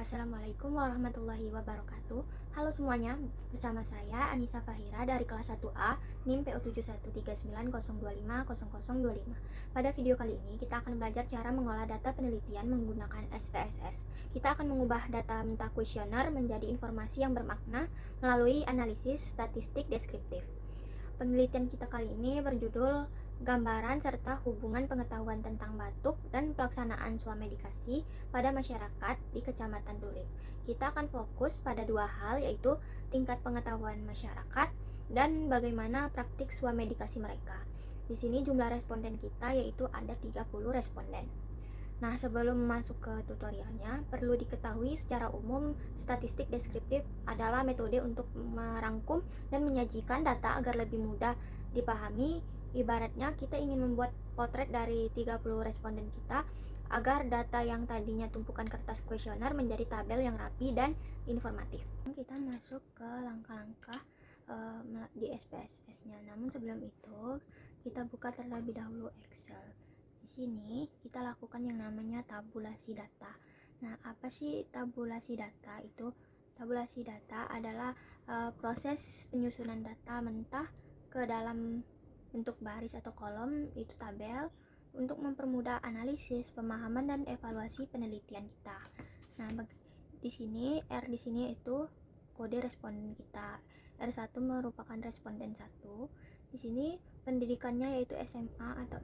Assalamualaikum warahmatullahi wabarakatuh. Halo semuanya, bersama saya Anissa Fahira dari kelas 1A NIM PO713902500025. Pada video kali ini kita akan belajar cara mengolah data penelitian menggunakan SPSS. Kita akan mengubah data mentah kuesioner menjadi informasi yang bermakna melalui analisis statistik deskriptif. Penelitian kita kali ini berjudul Gambaran serta hubungan pengetahuan tentang batuk dan pelaksanaan swamedikasi pada masyarakat di Kecamatan Tulip. Kita akan fokus pada dua hal, yaitu tingkat pengetahuan masyarakat dan bagaimana praktik swamedikasi mereka. Di sini jumlah responden kita yaitu ada 30 responden. Nah, sebelum masuk ke tutorialnya, perlu diketahui secara umum statistik deskriptif adalah metode untuk merangkum dan menyajikan data agar lebih mudah dipahami. Ibaratnya kita ingin membuat potret dari 30 responden kita agar data yang tadinya tumpukan kertas kuesioner menjadi tabel yang rapi dan informatif. Kita masuk ke langkah-langkah di SPSS-nya. Namun sebelum itu, kita buka terlebih dahulu Excel. Di sini kita lakukan yang namanya tabulasi data. Nah, apa sih tabulasi data itu? Tabulasi data adalah proses penyusunan data mentah ke dalam bentuk baris atau kolom, itu tabel, untuk mempermudah analisis, pemahaman, dan evaluasi penelitian kita. Nah, di sini R di sini itu kode responden kita. R1 merupakan responden 1. Di sini pendidikannya yaitu SMA atau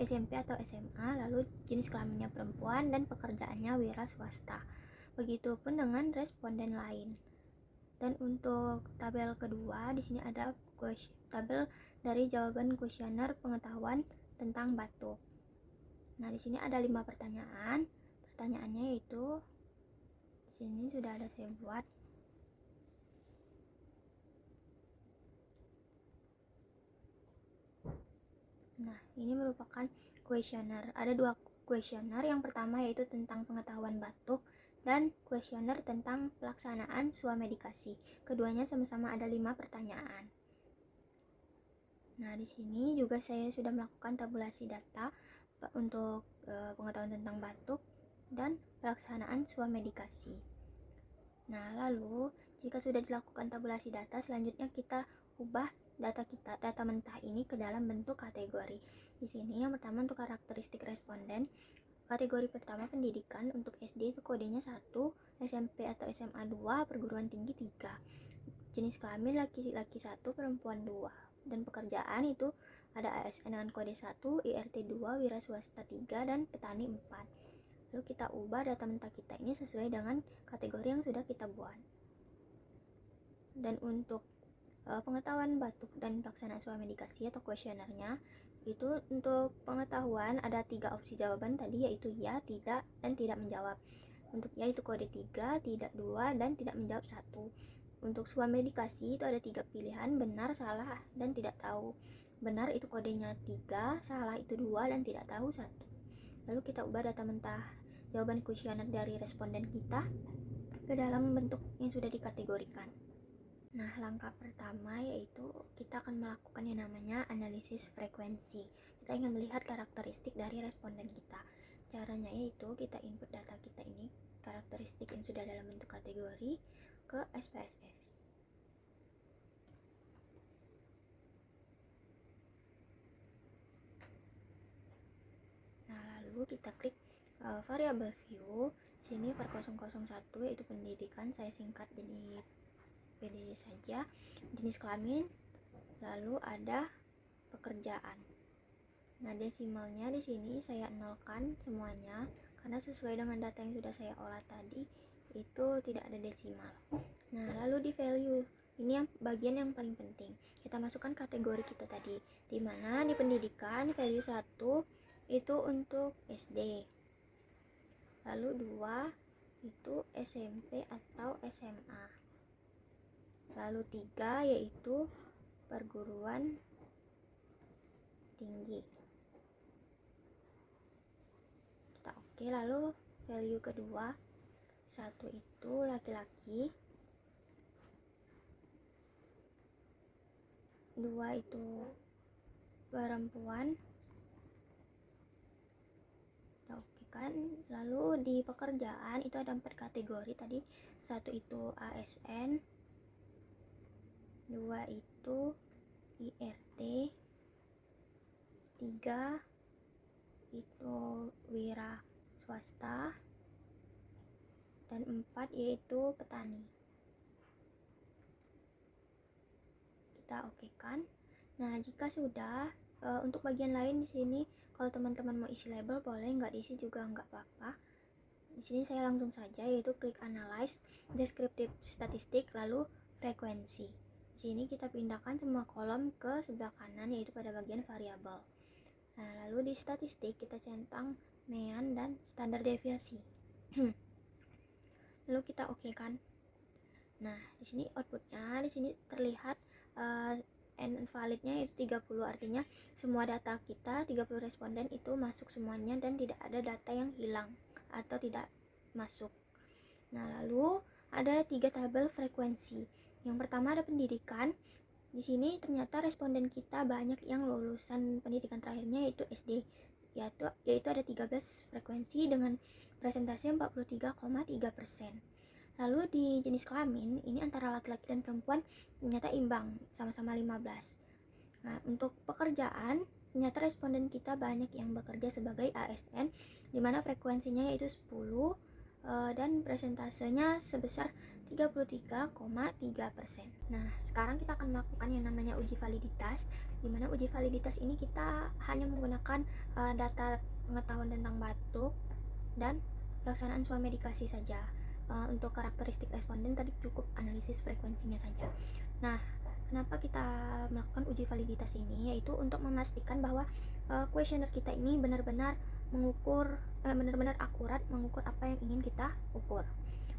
SMP atau SMA, lalu jenis kelaminnya perempuan dan pekerjaannya wira swasta. Begitupun dengan responden lain. Dan untuk tabel kedua, di sini ada tabel dari jawaban kuesioner pengetahuan tentang batuk. Nah, di sini ada 5 pertanyaan. Pertanyaannya yaitu di sini sudah ada saya buat. Nah, ini merupakan kuesioner. Ada 2 kuesioner. Yang pertama yaitu tentang pengetahuan batuk dan kuesioner tentang pelaksanaan swamedikasi. Keduanya sama-sama ada 5 pertanyaan. Nah, di sini juga saya sudah melakukan tabulasi data untuk pengetahuan tentang batuk dan pelaksanaan swamedikasi. Nah, lalu jika sudah dilakukan tabulasi data, selanjutnya kita ubah data mentah ini ke dalam bentuk kategori. Di sini yang pertama untuk karakteristik responden. Kategori pertama pendidikan, untuk SD itu kodenya 1, SMP atau SMA 2, perguruan tinggi 3. Jenis kelamin laki-laki 1, perempuan 2. Dan pekerjaan itu ada ASN dengan kode 1, IRT 2, wira swasta 3, dan petani 4. Lalu kita ubah data mentah kita ini sesuai dengan kategori yang sudah kita buat. Dan untuk pengetahuan batuk dan pelaksanaan swamedikasi atau kuesionernya, itu untuk pengetahuan ada 3 opsi jawaban tadi, yaitu ya, tidak, dan tidak menjawab. Untuk ya itu kode 3, tidak 2, dan tidak menjawab 1. Untuk swamedikasi itu ada 3 pilihan, benar, salah, dan tidak tahu. Benar itu kodenya 3, salah itu 2, dan tidak tahu 1. Lalu kita ubah data mentah jawaban kuesioner dari responden kita ke dalam bentuk yang sudah dikategorikan. Nah, langkah pertama yaitu kita akan melakukan yang namanya analisis frekuensi. Kita ingin melihat karakteristik dari responden kita. Caranya yaitu kita input data kita ini, karakteristik yang sudah dalam bentuk kategori, ke SPSS. Nah, lalu kita klik variable view. Sini var 001 yaitu pendidikan, saya singkat jadi PD saja. Jenis kelamin, lalu ada pekerjaan. Nah, desimalnya di sini saya nolkan semuanya karena sesuai dengan data yang sudah saya olah tadi itu tidak ada desimal. Nah, lalu di value ini yang bagian yang paling penting. Kita masukkan kategori kita tadi, di mana di pendidikan value 1 itu untuk SD. Lalu 2 itu SMP atau SMA. Lalu 3 yaitu perguruan tinggi. Kita oke. Lalu value kedua, 1 itu laki-laki, 2 itu perempuan. Kita oke kan. Lalu di pekerjaan itu ada 4 kategori tadi. 1 itu ASN, 2 itu IRT, 3 itu wira swasta, dan 4 yaitu petani. Kita oke kan. Nah, jika sudah, untuk bagian lain di sini kalau teman-teman mau isi label boleh, nggak diisi juga nggak apa-apa. Di sini saya langsung saja, yaitu klik analyze, descriptive statistik, lalu frekuensi. Di sini kita pindahkan semua kolom ke sebelah kanan, yaitu pada bagian variabel. Nah, lalu di statistik kita centang mean dan standar deviasi. Lalu kita oke kan. Nah, di sini outputnya di sini terlihat and validnya itu 30, artinya semua data kita 30 responden itu masuk semuanya dan tidak ada data yang hilang atau tidak masuk. Nah, lalu ada 3 tabel frekuensi. Yang pertama ada pendidikan. Di sini ternyata responden kita banyak yang lulusan pendidikan terakhirnya yaitu SD, yaitu ada 13 frekuensi dengan presentasi 43,3%. Lalu di jenis kelamin ini antara laki-laki dan perempuan ternyata imbang, sama-sama 15. Nah, untuk pekerjaan ternyata responden kita banyak yang bekerja sebagai ASN, di mana frekuensinya yaitu 10 dan presentasenya sebesar 33,3%. Nah, sekarang kita akan melakukan yang namanya uji validitas, di mana uji validitas ini kita hanya menggunakan data pengetahuan tentang batuk dan pelaksanaan swamedikasi saja. Untuk karakteristik responden tadi cukup analisis frekuensinya saja. Nah, kenapa kita melakukan uji validitas ini? Yaitu untuk memastikan bahwa kuesioner kita ini benar-benar mengukur, benar-benar akurat mengukur apa yang ingin kita ukur.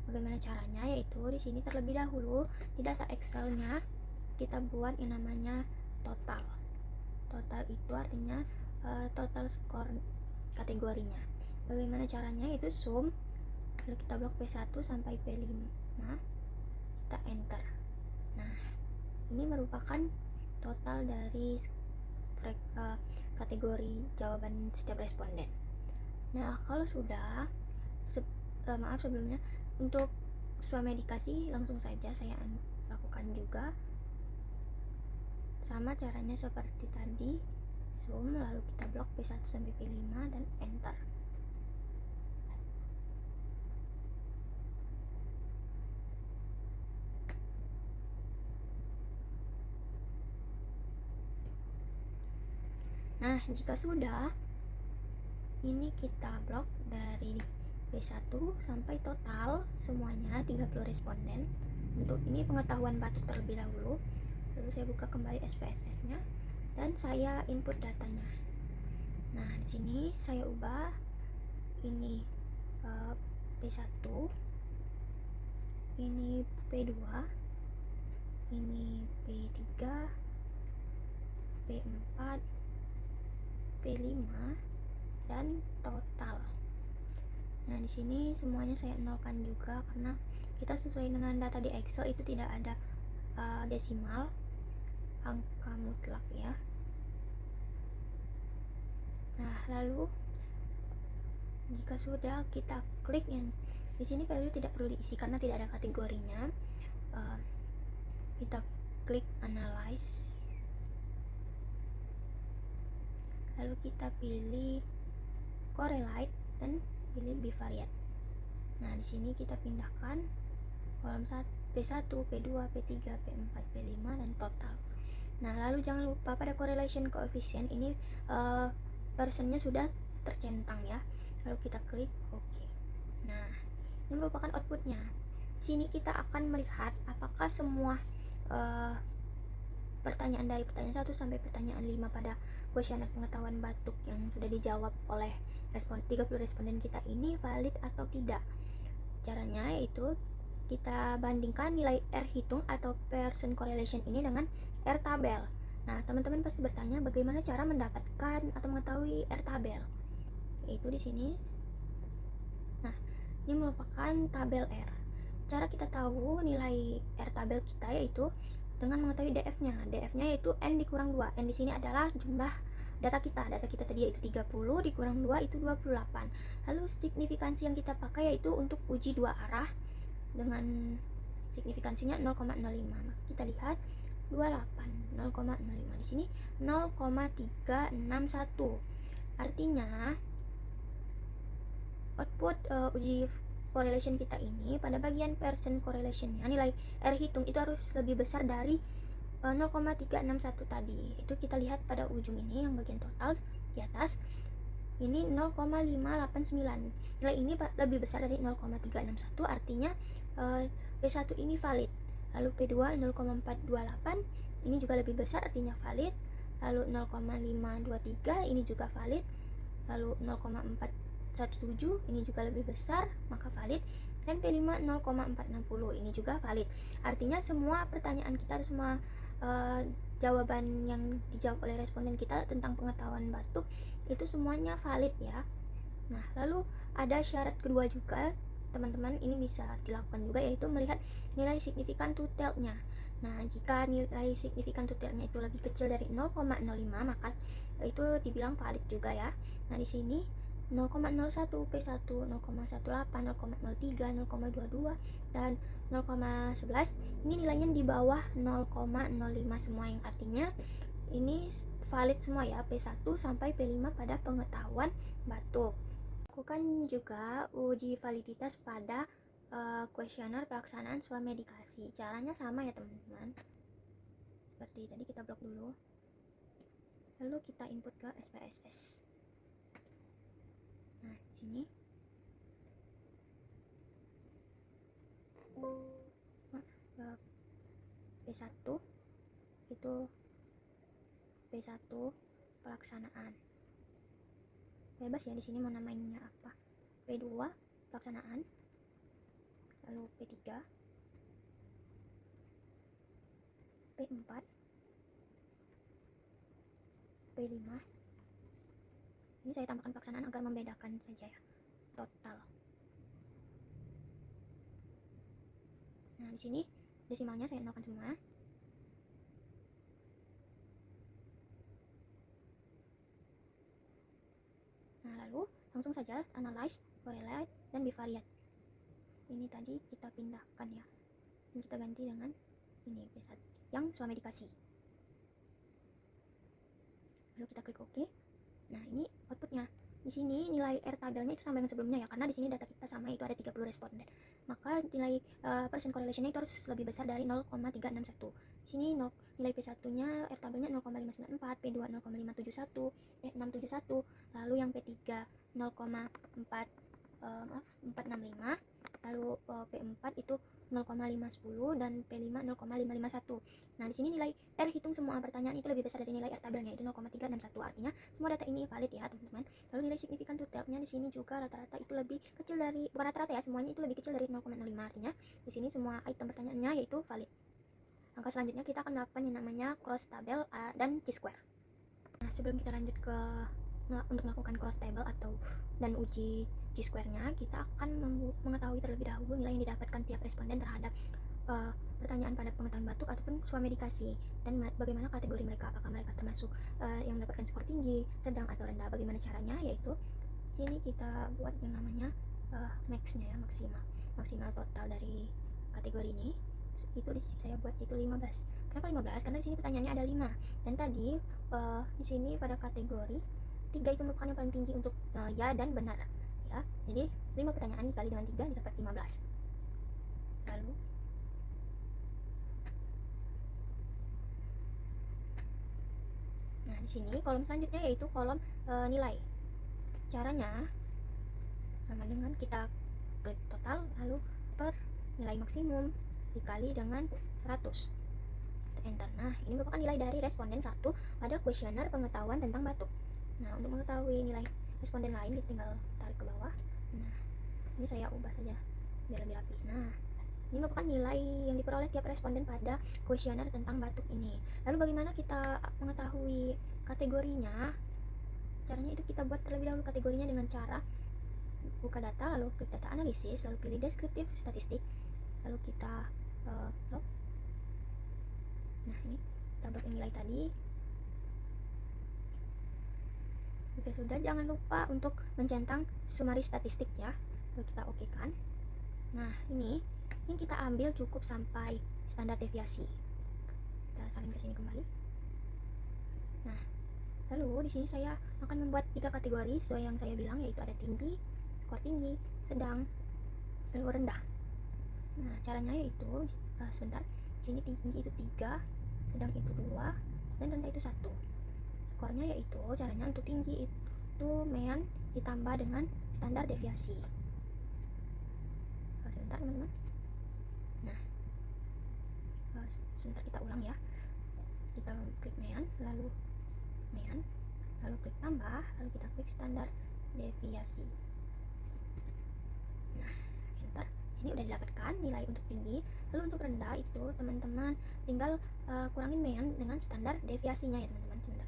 Bagaimana caranya? Yaitu di sini terlebih dahulu di data Excel-nya kita buat yang namanya total. Total itu artinya total skor kategorinya. Bagaimana caranya? Itu sum, lalu kita blok P1 sampai P5, kita enter. Nah, ini merupakan total dari kategori jawaban setiap responden. Nah, kalau sudah sebelumnya untuk swamedikasi langsung saja saya lakukan juga, sama caranya seperti tadi, zoom lalu kita blok P1 sampai P5 dan enter. Nah, jika sudah, ini kita blok dari B1 sampai total semuanya 30 responden. Untuk ini pengetahuan batuk terlebih dahulu. Lalu saya buka kembali SPSS-nya dan saya input datanya. Nah, di sini saya ubah ini P1, ini P2, ini P3, P4, P5 dan total. Nah, di sini semuanya saya nolkan juga karena kita sesuai dengan data di Excel itu tidak ada desimal, angka mutlak ya. Nah, lalu jika sudah kita klik yang di sini value tidak perlu diisi karena tidak ada kategorinya. Kita klik analyze. Lalu kita pilih correlate dan pilih bivariate. Nah, di sini kita pindahkan kolom P1, P2, P3, P4, P5 dan total. Nah, lalu jangan lupa pada correlation coefficient ini persennya sudah tercentang ya. Lalu kita klik OK. Nah, ini merupakan outputnya. Sini kita akan melihat apakah semua pertanyaan dari pertanyaan 1 sampai pertanyaan 5 pada kuesioner pengetahuan batuk yang sudah dijawab oleh 30 responden kita ini valid atau tidak. Caranya yaitu kita bandingkan nilai R hitung atau Pearson correlation ini dengan R tabel. Nah, teman-teman pasti bertanya bagaimana cara mendapatkan atau mengetahui R tabel. Yaitu di sini. Nah, ini merupakan tabel R. Cara kita tahu nilai R tabel kita yaitu dengan mengetahui DF-nya. DF-nya yaitu N dikurang 2. N di sini adalah jumlah data kita tadi yaitu 30 dikurang 2 itu 28. Lalu signifikansi yang kita pakai yaitu untuk uji dua arah dengan signifikansinya 0,05. Kita lihat 28 0,05 di sini 0,361. Artinya output uji correlation kita ini pada bagian percent correlationnya, nilai R hitung itu harus lebih besar dari 0,361 tadi. Itu kita lihat pada ujung ini yang bagian total di atas ini 0,589. Nilai ini lebih besar dari 0,361, artinya P1 ini valid. Lalu P2 0,428 ini juga lebih besar, artinya valid. Lalu 0,523 ini juga valid. Lalu 0,417 ini juga lebih besar, maka valid. Dan P5 0,460 ini juga valid. Artinya semua pertanyaan kita, semua jawaban yang dijawab oleh responden kita tentang pengetahuan batuk itu semuanya valid ya. Nah, lalu ada syarat kedua juga teman-teman, ini bisa dilakukan juga, yaitu melihat nilai signifikan to tell-nya. Nah, jika nilai signifikan to tell-nya itu lebih kecil dari 0,05 maka itu dibilang valid juga ya. Nah, di sini 0,01 P1, 0,18, 0,03, 0,22 dan 0,11 ini nilainya di bawah 0,05 semua, yang artinya ini valid semua ya, P1 sampai P5 pada pengetahuan batuk. Lakukan juga uji validitas pada kuesioner pelaksanaan swamedikasi. Caranya sama ya teman-teman, seperti tadi kita blok dulu, lalu kita input ke SPSS. Nah, sini P1 itu P1 pelaksanaan. Bebas ya di sini mau namainnya apa. P2 pelaksanaan. Lalu P3, P4, P5. Ini saya tambahkan pelaksanaan agar membedakan saja ya. Total. Nah, di sini desimalnya saya nolkan semua. Nah, lalu langsung saja analyze, correlate, dan bivariate. Ini tadi kita pindahkan ya. Ini kita ganti dengan ini P1 yang swamedikasi. Lalu kita klik OK. Nah, ini outputnya. Di sini nilai R tabelnya itu sama dengan sebelumnya ya, karena di sini data kita sama, itu ada 30 responden. Maka nilai percent correlationnya itu harus lebih besar dari 0,361. Di sini nilai P1-nya R tabelnya 0,594, P2 0,571, P671, lalu yang P3 0,465, lalu P4 itu 0,510 dan P5 0,551. Nah, di sini nilai R hitung semua pertanyaan itu lebih besar dari nilai R tabelnya, itu 0,361. Artinya semua data ini valid ya, teman-teman. Lalu nilai signifikan to tell-nya di sini juga rata-rata itu lebih kecil dari, bukan rata-rata ya, semuanya itu lebih kecil dari 0,05. Artinya di sini semua item pertanyaannya yaitu valid. Langkah selanjutnya kita akan melakukan yang namanya cross tabel dan T-square. Nah, sebelum kita lanjut ke untuk melakukan cross table dan uji T-square-nya, kita akan mengetahui terlebih dahulu nilai yang didapatkan tiap responden terhadap pertanyaan pada pengetahuan batuk ataupun swamedikasi, dan bagaimana kategori mereka, apakah mereka termasuk yang mendapatkan skor tinggi, sedang atau rendah. Bagaimana caranya, yaitu sini kita buat yang namanya max-nya ya, maksimal total dari kategori ini. Itu saya buat itu 15. Kenapa 15? Karena di sini pertanyaannya ada 5, dan tadi di sini pada kategori 3 itu merupakan yang paling tinggi untuk ya dan benar ya. Jadi 5 pertanyaan dikali dengan 3 dapat 15. Lalu nah, di sini kolom selanjutnya yaitu kolom nilai. Caranya sama dengan kita klik total lalu per nilai maksimum dikali dengan 100. Enter. Nah, ini merupakan nilai dari responden 1 pada kuesioner pengetahuan tentang batuk. Nah, untuk mengetahui nilai responden lain kita tinggal tarik ke bawah. Nah, ini saya ubah saja biar lebih rapi. Nah, ini merupakan nilai yang diperoleh tiap responden pada kuesioner tentang batuk ini. Lalu bagaimana kita mengetahui kategorinya? Caranya itu kita buat terlebih dahulu kategorinya dengan cara buka data, lalu klik data analisis, lalu pilih deskriptif statistik, lalu kita log. Nah, ini kita blok nilai tadi. Oke, sudah, jangan lupa untuk mencentang summary statistik ya. Lalu kita oke kan. Nah, ini kita ambil cukup sampai standar deviasi. Kita salin ke sini kembali. Nah, lalu di sini saya akan membuat 3 kategori sesuai yang saya bilang, yaitu ada tinggi, skor tinggi, sedang, lalu rendah. Nah, caranya yaitu sebentar. Sini tinggi itu 3, sedang itu 2, dan rendah itu 1. Skornya yaitu caranya untuk tinggi itu mean ditambah dengan standar deviasi. Sebentar teman-teman. Nah, sebentar kita ulang ya. Kita klik mean, lalu klik tambah, lalu kita klik standar deviasi. Nah, enter. Sini udah didapatkan nilai untuk tinggi. Lalu untuk rendah itu teman-teman tinggal kurangin mean dengan standar deviasinya ya teman-teman. Sebentar.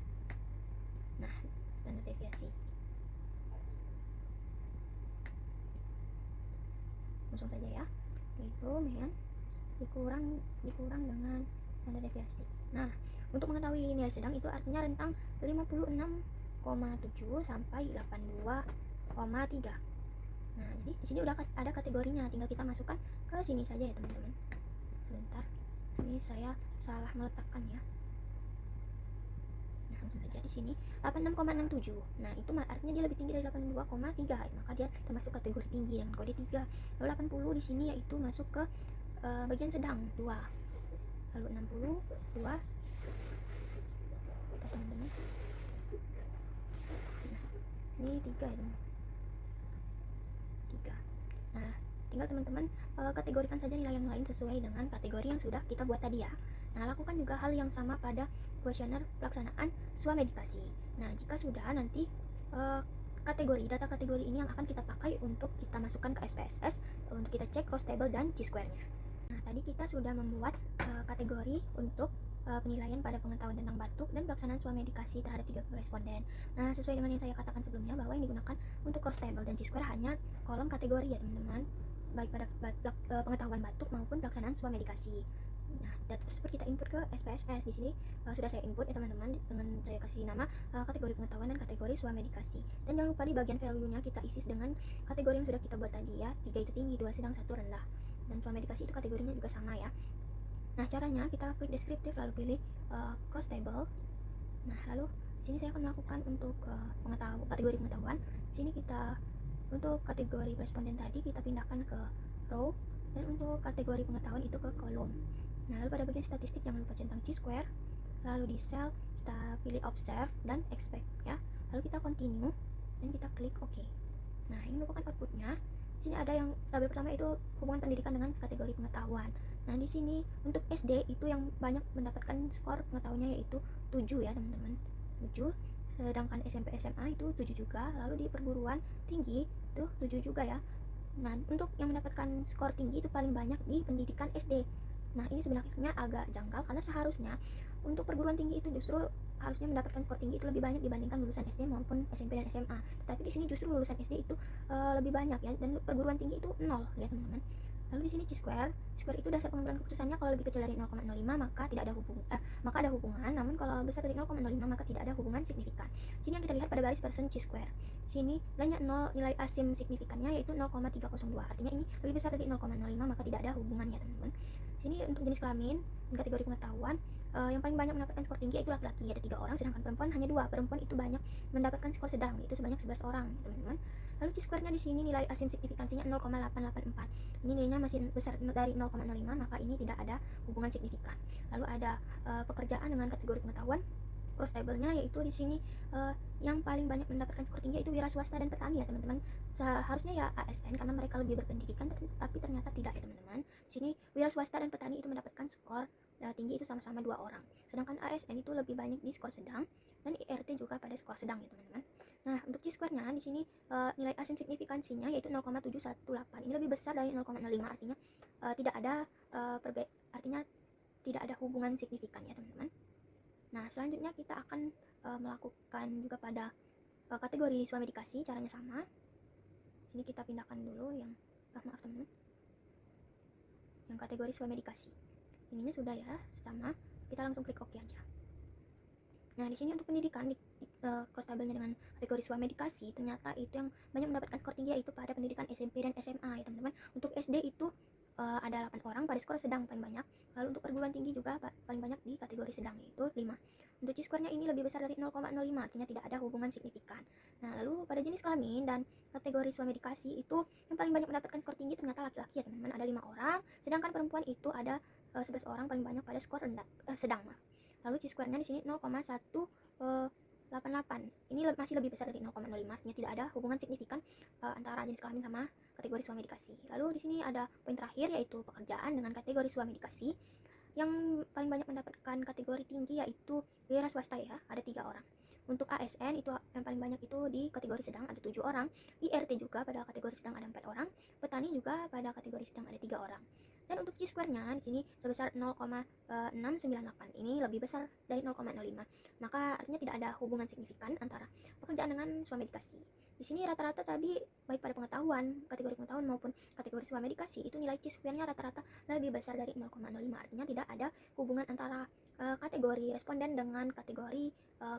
Nah, standar deviasi. Langsung saja ya. Itu mean dikurang dengan standar deviasi. Nah, untuk mengetahui nilai sedang itu artinya rentang 56,7 sampai 82,3. Nah, jadi di sini udah ada kategorinya, tinggal kita masukkan ke sini saja ya teman-teman. Sebentar, ini saya salah meletakkan ya. Nah, langsung saja di sini 86,67. Nah, itu artinya dia lebih tinggi dari 82,3, maka dia termasuk kategori tinggi dengan kode 3. Lalu 80 di sini yaitu masuk ke bagian sedang 2. Lalu 62 teman-teman. Nah, ini 3 ya teman. 3. Nah, tinggal teman-teman kategorikan saja nilai yang lain sesuai dengan kategori yang sudah kita buat tadi ya. Nah, lakukan juga hal yang sama pada kuesioner pelaksanaan swamedikasi. Nah, jika sudah, nanti data kategori ini yang akan kita pakai untuk kita masukkan ke SPSS untuk kita cek cross table dan G-square-nya. Nah, tadi kita sudah membuat kategori untuk penilaian pada pengetahuan tentang batuk dan pelaksanaan swamedikasi terhadap 30 responden. Nah, sesuai dengan yang saya katakan sebelumnya bahwa yang digunakan untuk cross table dan G-square hanya kolom kategori ya teman-teman, baik pada pengetahuan batuk maupun pelaksanaan swamedikasi. Nah, data tersebut kita input ke SPSS. Di sini sudah saya input ya teman-teman, dengan saya kasih nama kategori pengetahuan dan kategori swamedikasi. Dan jangan lupa di bagian value-nya kita isi dengan kategori yang sudah kita buat tadi ya. 3 itu tinggi, 2 sedang, 1 rendah. Dan swamedikasi itu kategorinya juga sama ya. Nah, caranya kita klik deskriptif lalu pilih cross table. Nah, lalu sini saya akan melakukan untuk kategori pengetahuan. Sini kita untuk kategori responden tadi kita pindahkan ke row, dan untuk kategori pengetahuan itu ke kolom. Nah, lalu pada bagian statistik jangan lupa centang G-square. Lalu di cell kita pilih observe dan expect ya. Lalu kita continue dan kita klik OK. Nah, ini merupakan outputnya. Di sini ada yang tabel pertama itu hubungan pendidikan dengan kategori pengetahuan. Nah, di sini untuk SD itu yang banyak mendapatkan skor pengetahuannya yaitu 7 ya teman-teman. 7. Sedangkan SMP SMA itu 7 juga. Lalu di perguruan tinggi itu 7 juga ya. Nah, untuk yang mendapatkan skor tinggi itu paling banyak di pendidikan SD. Nah, ini sebenarnya agak janggal karena seharusnya untuk perguruan tinggi itu justru harusnya mendapatkan skor tinggi itu lebih banyak dibandingkan lulusan SD maupun SMP dan SMA. Tetapi di sini justru lulusan SD itu lebih banyak ya, dan perguruan tinggi itu 0 ya teman-teman. Lalu di sini G-square itu dasar pengambilan keputusannya kalau lebih kecil dari 0,05 maka tidak ada hubungan, namun kalau besar dari 0,05 maka tidak ada hubungan signifikan. Sini yang kita lihat pada baris persen G-square. Sini nilai asim signifikannya yaitu 0,302. Artinya ini lebih besar dari 0,05 maka tidak ada hubungannya teman-teman. Sini untuk jenis kelamin dan kategori pengetahuan, yang paling banyak mendapatkan skor tinggi yaitu laki-laki, ada 3 orang, sedangkan perempuan hanya 2. Perempuan itu banyak mendapatkan skor sedang, yaitu sebanyak 11 orang teman-teman. Lalu G-square-nya di sini nilai asim signifikansinya 0,884. Ini nilainya masih besar dari 0,05 maka ini tidak ada hubungan signifikan. Lalu ada pekerjaan dengan kategori pengetahuan cross table-nya yaitu di sini yang paling banyak mendapatkan skor tinggi itu wira swasta dan petani ya teman-teman. Seharusnya ya ASN karena mereka lebih berpendidikan, tapi ternyata tidak ya teman-teman. Di sini wira swasta dan petani itu mendapatkan skor tinggi itu sama-sama 2 orang. Sedangkan ASN itu lebih banyak di skor sedang, dan IRT juga pada skor sedang ya teman-teman. Nah, untuk G-square-nya di sini nilai asim signifikansinya yaitu 0,718. Ini lebih besar dari 0,05, artinya tidak ada artinya tidak ada hubungan signifikan ya teman-teman. Nah, selanjutnya kita akan melakukan juga pada kategori swamedikasi, caranya sama. Ini kita pindahkan dulu yang maaf teman-teman. Yang kategori swamedikasi. Ininya sudah ya, sama. Kita langsung klik OK aja. Nah, di sini untuk pendidikan cross tabelnya dengan kategori swamedikasi, ternyata itu yang banyak mendapatkan skor tinggi yaitu pada pendidikan SMP dan SMA ya teman-teman. Untuk SD itu ada 8 orang pada skor sedang paling banyak. Lalu untuk perguruan tinggi juga paling banyak di kategori sedang yaitu 5. Untuk C-score-nya ini lebih besar dari 0,05, artinya tidak ada hubungan signifikan. Nah, lalu pada jenis kelamin dan kategori swamedikasi itu yang paling banyak mendapatkan skor tinggi ternyata laki-laki ya teman-teman, ada 5 orang, sedangkan perempuan itu ada 11 orang paling banyak pada skor sedang. Lalu C-score-nya di sini 0,188. Ini masih lebih besar dari 0,05, artinya tidak ada hubungan signifikan antara jenis kelamin sama kategori swamedikasi. Lalu di sini ada poin terakhir yaitu pekerjaan dengan kategori swamedikasi. Yang paling banyak mendapatkan kategori tinggi yaitu wira swasta ya, ada 3 orang. Untuk ASN itu yang paling banyak itu di kategori sedang ada 7 orang, IRT juga pada kategori sedang ada 4 orang, petani juga pada kategori sedang ada 3 orang. Dan untuk C-score-nya di sini sebesar 0,698. Ini lebih besar dari 0,05. Maka artinya tidak ada hubungan signifikan antara pekerjaan dengan swamedikasi. Di sini rata-rata tadi baik pada pengetahuan, kategori pengetahuan maupun kategori swamedikasi itu nilai C-score-nya rata-rata lebih besar dari 0,05. Artinya tidak ada hubungan antara kategori responden dengan kategori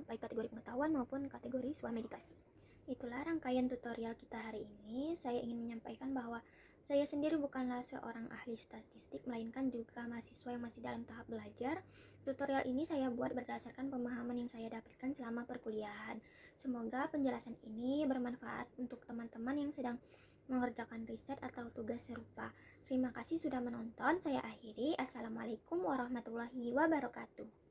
baik kategori pengetahuan maupun kategori swamedikasi. Itulah rangkaian tutorial kita hari ini. Saya ingin menyampaikan bahwa saya sendiri bukanlah seorang ahli statistik, melainkan juga mahasiswa yang masih dalam tahap belajar. Tutorial ini saya buat berdasarkan pemahaman yang saya dapatkan selama perkuliahan. Semoga penjelasan ini bermanfaat untuk teman-teman yang sedang mengerjakan riset atau tugas serupa. Terima kasih sudah menonton. Saya akhiri. Assalamualaikum warahmatullahi wabarakatuh.